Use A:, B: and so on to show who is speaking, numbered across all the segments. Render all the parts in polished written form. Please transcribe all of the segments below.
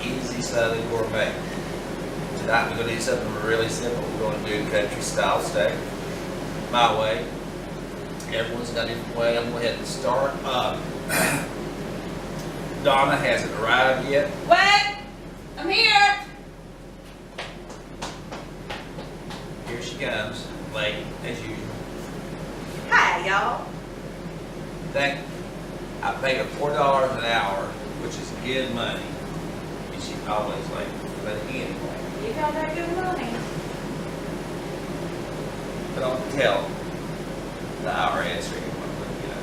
A: Easy Southern Gourmet. Tonight we're going to do something really simple. We're going to do country style steak. My way. Everyone's got a different way. I'm going to go ahead and start up. Donna hasn't arrived yet.
B: What? I'm here.
A: Here she comes, late as usual.
B: Hi, y'all.
A: I paid her $4 an hour, which is good money. And she's always late. But anyway.
B: You got that good money.
A: But don't tell the IRS or anyone what you know.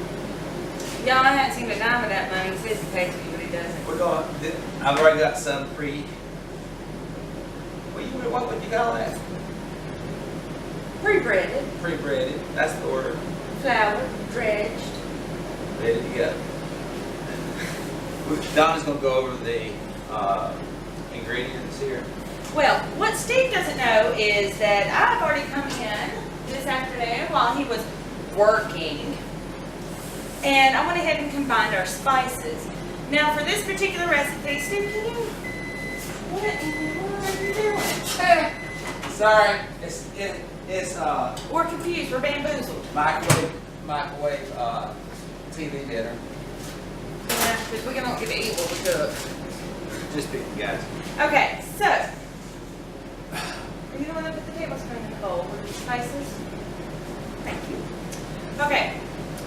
B: Y'all, I haven't seen a dime of that money. He says he pays me, but he doesn't.
A: We're going. I've already got some what would you call that?
B: Pre-breaded.
A: Pre-breaded. That's the order.
B: Flour, dredged.
A: Ready to go. Donna's going to go over the ingredients here.
B: Well, what Steve doesn't know is that I've already come in this afternoon while he was working, and I went ahead and combined our spices. Now, for this particular recipe, Steve, can you? What are you doing?
A: Sorry,
B: We're confused. We're bamboozled.
A: microwave TV dinner.
B: Yeah, because we don't get to eat what we cook.
A: Just picking, guys.
B: Okay, so are you the one that put the tablespoon in the bowl with the spices? Thank you. Okay,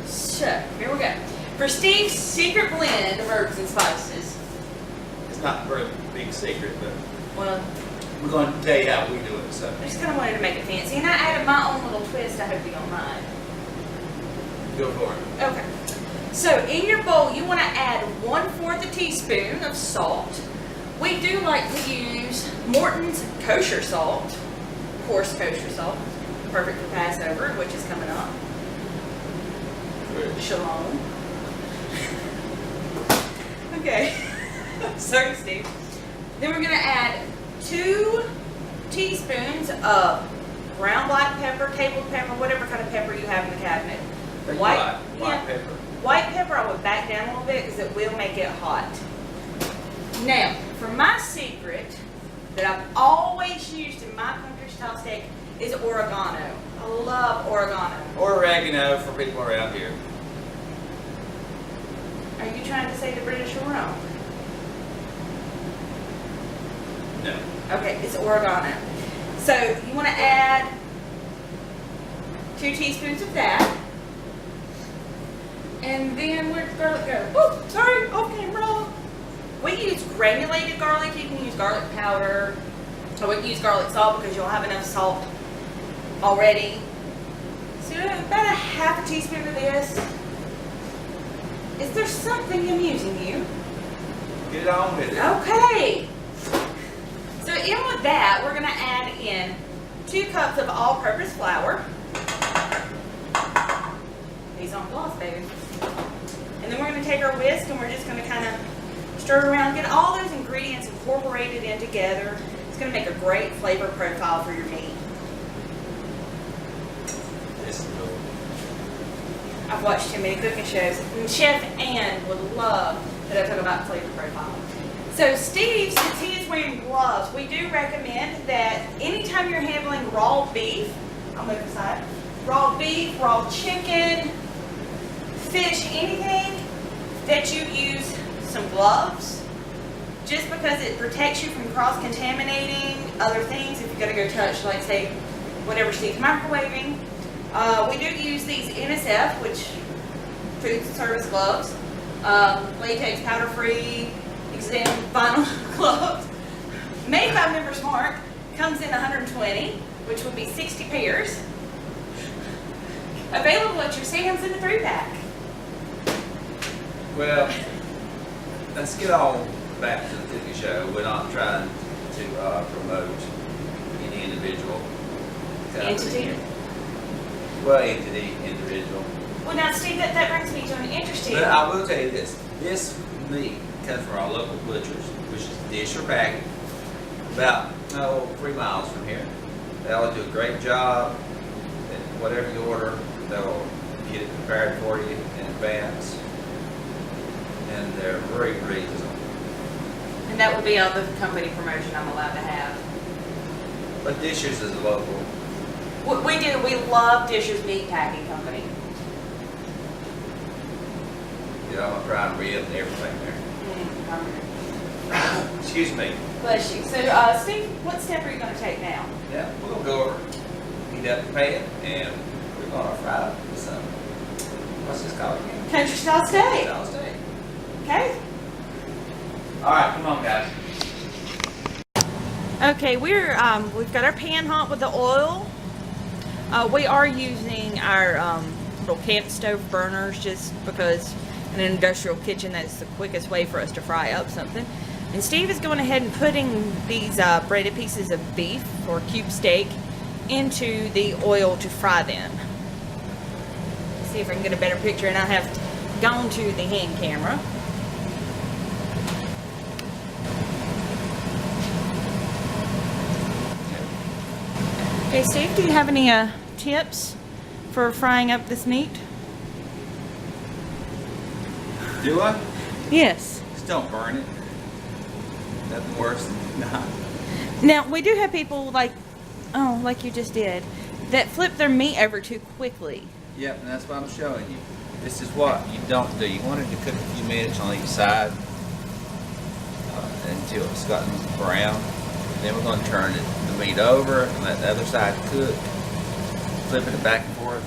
B: so here we go. For Steve's secret blend of herbs and spices.
A: It's not a very big secret, but
B: Well,
A: we're going to tell you how we do it. So
B: I just kind of wanted to make it fancy, and I added my own little twist. I hope you don't mind.
A: go for it.
B: Okay. So in your bowl, you want to add 1/4 teaspoon of salt. We do like to use Morton's kosher salt, coarse kosher salt, perfect for Passover, which is coming up.
A: Good.
B: Shalom. Okay. Sorry, Steve. Then we're going to add 2 teaspoons of ground black pepper, table pepper, whatever kind of pepper you have in the cabinet.
A: White
B: yeah.
A: pepper.
B: White pepper, I would back down a little bit because it will make it hot. Now, for my secret that I've always used in my country style steak is oregano. I love oregano.
A: Or oregano for people around here.
B: Are you trying to say the British are wrong?
A: No.
B: Okay, it's oregano. So you want to add 2 teaspoons of that. And then where'd the garlic go? Oh, sorry, off camera. We use granulated garlic. You can use garlic powder. I wouldn't use garlic salt because you'll have enough salt already. So about a 1/2 teaspoon of this. Is there something amusing you?
A: Get on with it.
B: Okay. So in with that, we're going to add in 2 cups of all-purpose flour. These on gloss, baby. And then we're going to take our whisk and we're just going to kind of stir it around, get all those ingredients incorporated in together. It's going to make a great flavor profile for your meat.
A: This is cool.
B: I've watched too many cooking shows. And Chef Ann would love that I talk about flavor profile. So Steve, since he is wearing gloves, we do recommend that anytime you're handling raw beef, I'll move aside, raw beef, raw chicken, fish, anything, that you use some gloves, just because it protects you from cross-contaminating other things if you're going to go touch, like say, whatever Steve's microwaving. We do use these NSF, which food service gloves, latex powder-free, exam vinyl gloves, made by Members Mark, comes in 120, which would be 60 pairs. Available at your Sam's in the 3-pack.
A: Well, let's get on back to the cooking show. We're not trying to promote any individual company.
B: Entity.
A: Well, entity, individual.
B: Well, now, Steve, that brings me to an interesting.
A: But I will tell you this. This meat comes from our local butchers, which is dish or packet, about 3 miles from here. They'll do a great job. And whatever you order, they'll get it prepared for you in advance. And they're very reasonable.
B: And That would be all the company promotion I'm allowed to have.
A: But Dishers is a local.
B: We do. We love Disher's Meat Packing Company.
A: You know, I'm trying to rib and everything there. Excuse me.
B: Bless you. So, Steve, what step are you going to take now?
A: Yeah, we're gonna go over, heat up the pan, and we're gonna fry up with some, what's this called again?
B: Country style steak.
A: Style steak.
B: Okay.
A: All right, come on, guys.
B: Okay, we've got our pan hot with the oil. We are using our little camp stove burners just because in an industrial kitchen that's the quickest way for us to fry up something. And Steve is going ahead and putting these breaded pieces of beef or cube steak into the oil to fry them. Let's see if I can get a better picture, and I have gone to the hand camera. Okay, Steve, do you have any tips for frying up this meat?
A: Do I?
B: Yes.
A: Just don't burn it. Nothing worse than not.
B: Now, we do have people like you just did, that flip their meat over too quickly.
A: Yep, and that's what I'm showing you. This is what you don't do. You want it to cook a few minutes on each side until it's gotten brown. Then we're going to turn the meat over and let the other side cook. Flipping it back and forth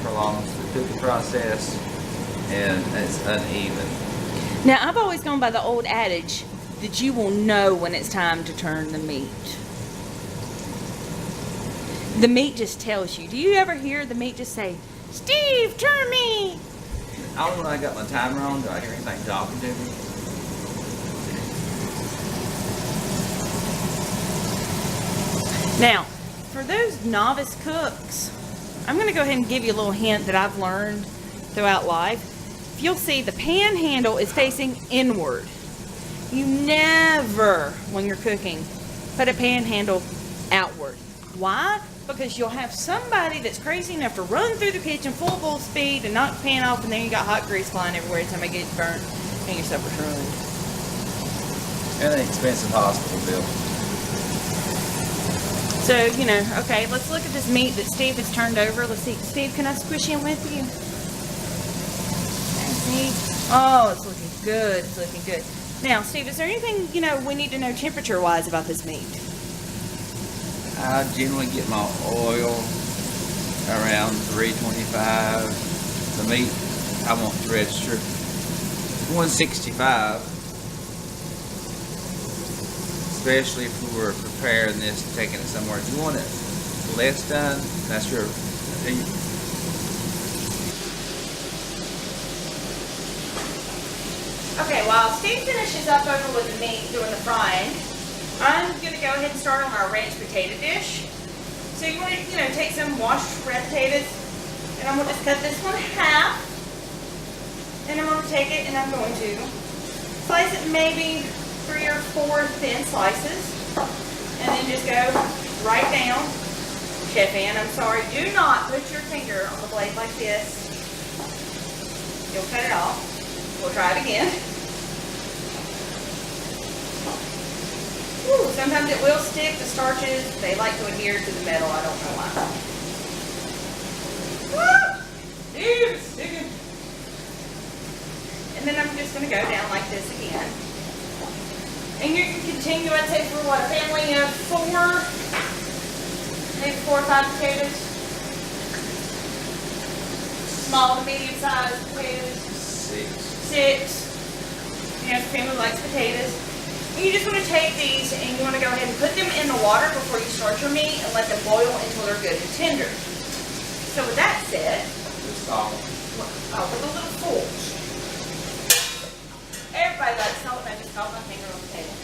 A: prolongs the cooking process, and it's uneven.
B: Now, I've always gone by the old adage that you will know when it's time to turn the meat. The meat just tells you. Do you ever hear the meat just say, "Steve, turn me"?
A: I don't know when I got my timer on. Do I hear anything talking to me?
B: Now, for those novice cooks, I'm going to go ahead and give you a little hint that I've learned throughout life. You'll see the pan handle is facing inward. You never, when you're cooking, put a pan handle outward. Why? Because you'll have somebody that's crazy enough to run through the kitchen full speed and knock the pan off, and then you got hot grease flying everywhere every time it gets burnt and your supper's ruined.
A: And an expensive hospital bill.
B: So, okay, let's look at this meat that Steve has turned over. Let's see. Steve, can I squish in with you? Oh, it's looking good. It's looking good. Now, Steve, is there anything, we need to know temperature-wise about this meat?
A: I generally get my oil around 325. The meat, I want to register 165. Especially if we were preparing this and taking it somewhere. If you want it less done, that's your opinion.
B: Okay, while Steve finishes up over with the meat doing the frying, I'm going to go ahead and start on our ranch potato dish. So you want to, take some washed red potatoes, and I'm going to just cut this one in half. And I'm going to take it and I'm going to slice it maybe 3 or 4 thin slices, and then just go right down. Chef Ann, I'm sorry, do not put your finger on the blade like this. You'll cut it off. We'll try it again. Ooh, sometimes it will stick. The starches, they like to adhere to the metal. I don't know why. Woo! Dude, it's sticking. And then I'm just going to go down like this again. And you can continue, I'd say, for what, a family of 4, maybe 4 or 5 potatoes? Small to medium sized potatoes? 6. You know, if the family likes potatoes. And you just want to take these and you want to go ahead and put them in the water before you start your meat and let them boil until they're good and tender. So with that said, with a little fork. Everybody likes salt, and I just caught my finger on the table.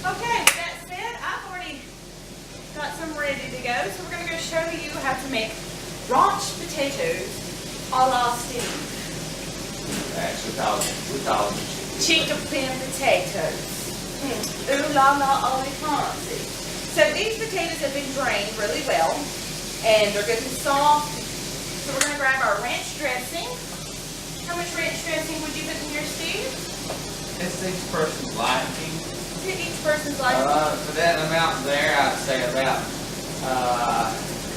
B: Okay, with that said, I've already got some ready to go. So we're going to go show you how to make ranch potatoes a la Steve.
A: Actually, we call them
B: Chinquapin potatoes. Ooh la la, all fancy. So these potatoes have been drained really well, and they're good and soft. So we're going to grab our ranch dressing. How much ranch dressing would you put in your stew?
A: It's each person's liking.
B: To each person's liking.
A: For that amount there, I'd say about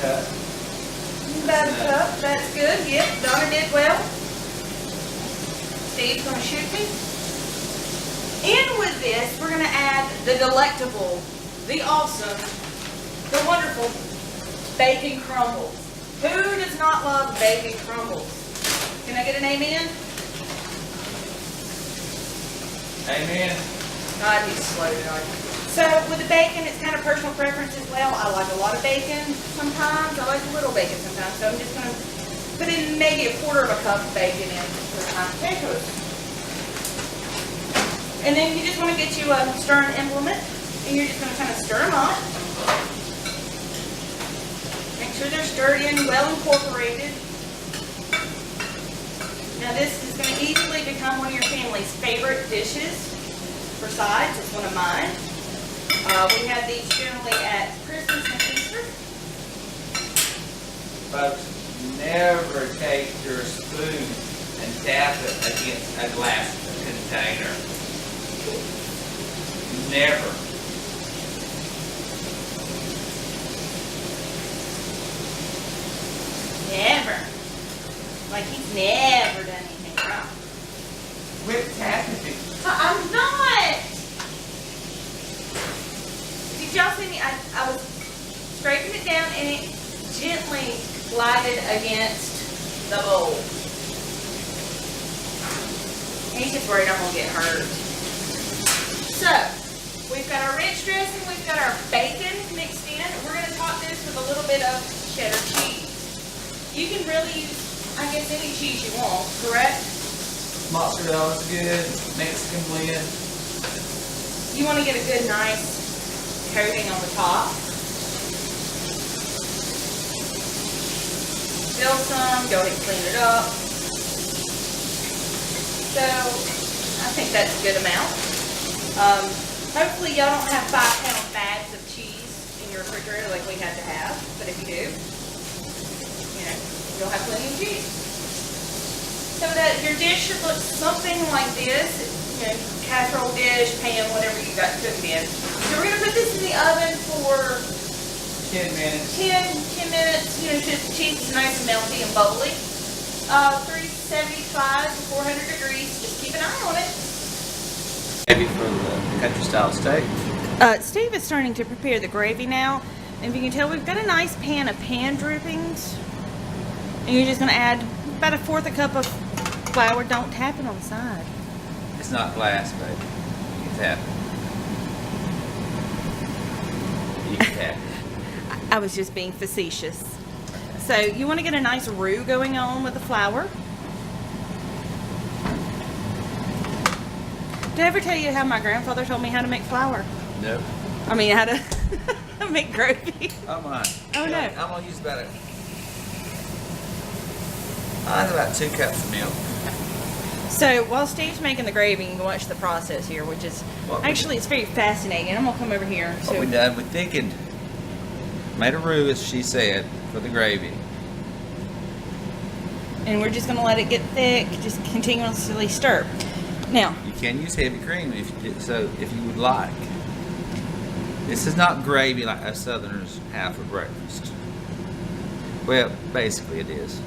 A: cup.
B: About a cup. That's good. Yep. Donna did well. Steve's gonna shoot me. And with this, we're gonna add the delectable, the awesome, the wonderful bacon crumbles. Who does not love bacon crumbles? Can I get an amen?
A: Amen.
B: God, he's slow tonight. So with the bacon, it's kind of personal preference as well. I like a lot of bacon sometimes. I like a little bacon sometimes. So I'm just going to put in maybe a quarter of a cup of bacon in for my potatoes. And then you just want to get you a stirring implement, and you're just going to kind of stir them up. Make sure they're stirred in, well incorporated. Now this is going to easily become one of your family's favorite dishes for sides. It's one of mine. We have these generally at Christmas and Easter.
A: Folks, never take your spoon and tap it against a glass container. Never.
B: Never. Like he's never done anything wrong.
A: Quit tapping it.
B: I'm not! Did y'all see me? I was scraping it down and it gently glided against the bowl. And he's just worried I'm going to get hurt. So, we've got our ranch dressing, we've got our bacon mixed in. We're going to top this with a little bit of cheddar cheese. You can really use, I guess, any cheese you want, correct?
A: Mozzarella is good. Mexican blend.
B: You want to get a good, nice coating on the top. Fill some, go ahead and clean it up. So, I think that's a good amount. Hopefully y'all don't have 5-pound bags of cheese in your refrigerator like we had to have, but if you do, you know, you'll have plenty of cheese. So that your dish should look something like this, you know, casserole dish, pan, whatever you got cooked in. So we're gonna put this in the oven for
A: 10 minutes.
B: 10 minutes, you know, just the cheese is nice and melty and bubbly. 375 to 400 degrees, just keep an eye on it.
A: Maybe for the country style steak.
B: Steve is starting to prepare the gravy now. And if you can tell, we've got a nice pan of pan drippings. And you're just going to add about 1/4 cup of flour. Don't tap it on the side.
A: It's not glass, baby. You can tap it. You can tap it.
B: I was just being facetious. So you want to get a nice roux going on with the flour. Did I ever tell you how my grandfather told me how to make flour?
A: No.
B: I mean, how to make gravy.
A: Oh my.
B: Oh, no.
A: I'm gonna use about about 2 cups of milk.
B: So while Steve's making the gravy, you can watch the process here, which is actually it's very fascinating. I'm gonna come over here. So
A: What we done, we thickened, made a roux, as she said, for the gravy.
B: and we're just gonna let it get thick. Just continuously stir. Now
A: You can use heavy cream if you would like. This is not gravy like us Southerners have for breakfast. Well, basically it is.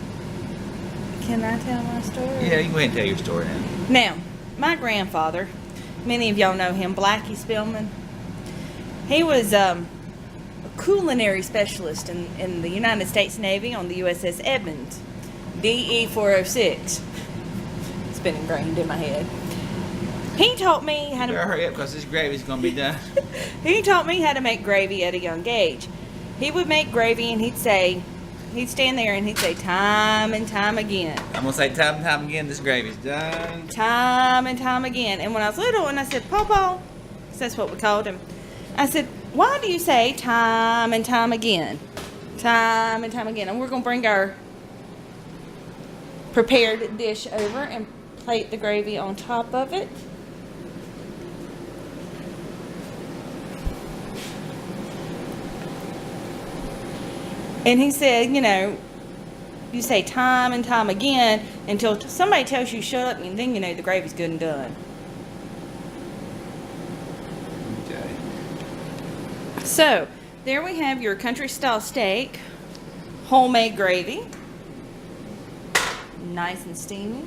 B: can I tell my story?
A: Yeah, you can go ahead and tell your story now.
B: Now, my grandfather, many of y'all know him, Blackie Spillman. He was a culinary specialist in the United States Navy on the USS Edmund, DE 406. It's been ingrained in my head. He taught me how
A: You better
B: to.
A: hurry up because this gravy's going to be done.
B: He taught me how to make gravy at a young age. He would make gravy and he'd stand there and he'd say time and time again.
A: I'm going to say time and time again, this gravy's done.
B: Time and time again. And when I was little and I said, Pawpaw, 'cause that's what we called him, I said, why do you say time and time again? Time and time again. And we're going to bring our prepared dish over and plate the gravy on top of it. And he said, you know, you say time and time again until somebody tells you shut up, and then you know the gravy's good and done. So, there we have your country style steak, homemade gravy, nice and steamy.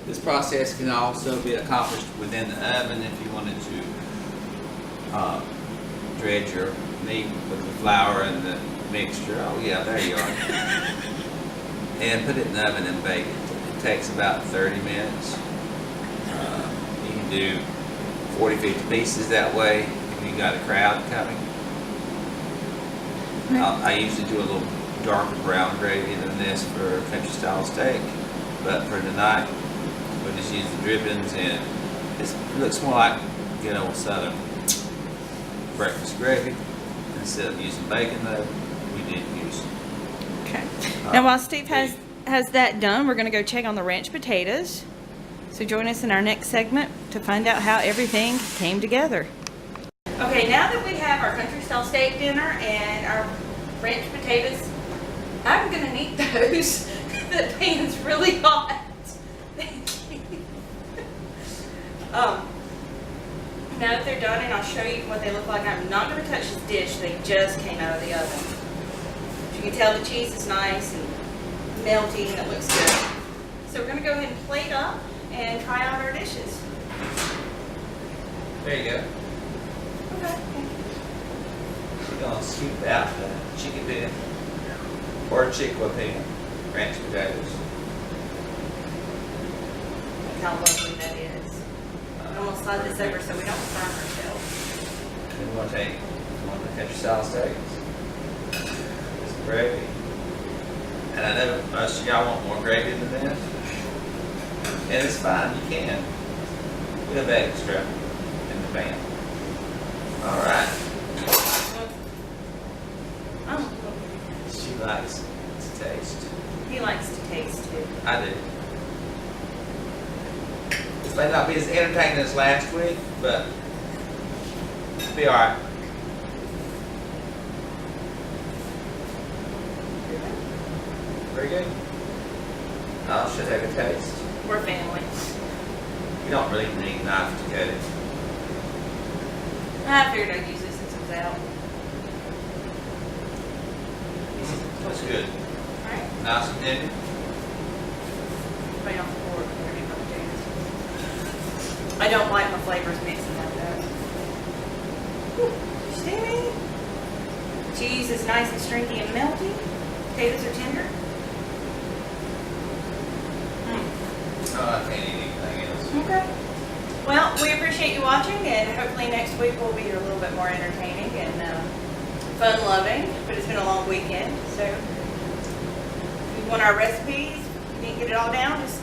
A: This process can also be accomplished within the oven if you wanted to dredge your meat with the flour and the mixture. Oh yeah, there you are. And put it in the oven and bake it. It takes about 30 minutes. You can do 40, 50 pieces that way if you got a crowd coming. I usually do a little darker brown gravy than this for country style steak, but for tonight we'll just use the drippings, and it looks more like good old southern breakfast gravy. Instead of using bacon though, we did use.
B: Okay. Now while Steve has that done, we're going to go check on the ranch potatoes. So join us in our next segment to find out how everything came together. Okay, now that we have our country style steak dinner and our ranch potatoes, I'm going to need those. The pan's really hot. Thank you. Now that they're done, and I'll show you what they look like, I'm not going to touch this dish. They just came out of the oven. You can tell the cheese is nice and melty and it looks good. So we're going to go ahead and plate up and try out our dishes.
A: There you go.
B: Okay.
A: We're going to scoop out the Chinquapin or Chinquapin ranch potatoes.
B: Look how lovely that is. I'm going to slide this over so we don't burn ourselves.
A: And we're going to take one of the country style steaks. This gravy. And I know most of y'all want more gravy than this. And it's fine, you can. We have extra in the pan. Alright.
B: Oh,
A: She likes to taste.
B: he likes to taste too.
A: I do. This may not be as entertaining as last week, but it'll be alright. Very good. Now should have a taste.
B: We're family.
A: You don't really need a knife to cut it.
B: I figured I'd use this since it was out.
A: That's good.
B: Alright.
A: Nice and tender.
B: Right off the board. I don't like my flavors mixing like that. Whew. Steamy. Cheese is nice and stringy and melty. Potatoes are tender.
A: Oh, I can't eat anything else.
B: Okay. Well, we appreciate you watching, and hopefully next week will be a little bit more entertaining and fun-loving. But it's been a long weekend, so if you want our recipes, you didn't get it all down, just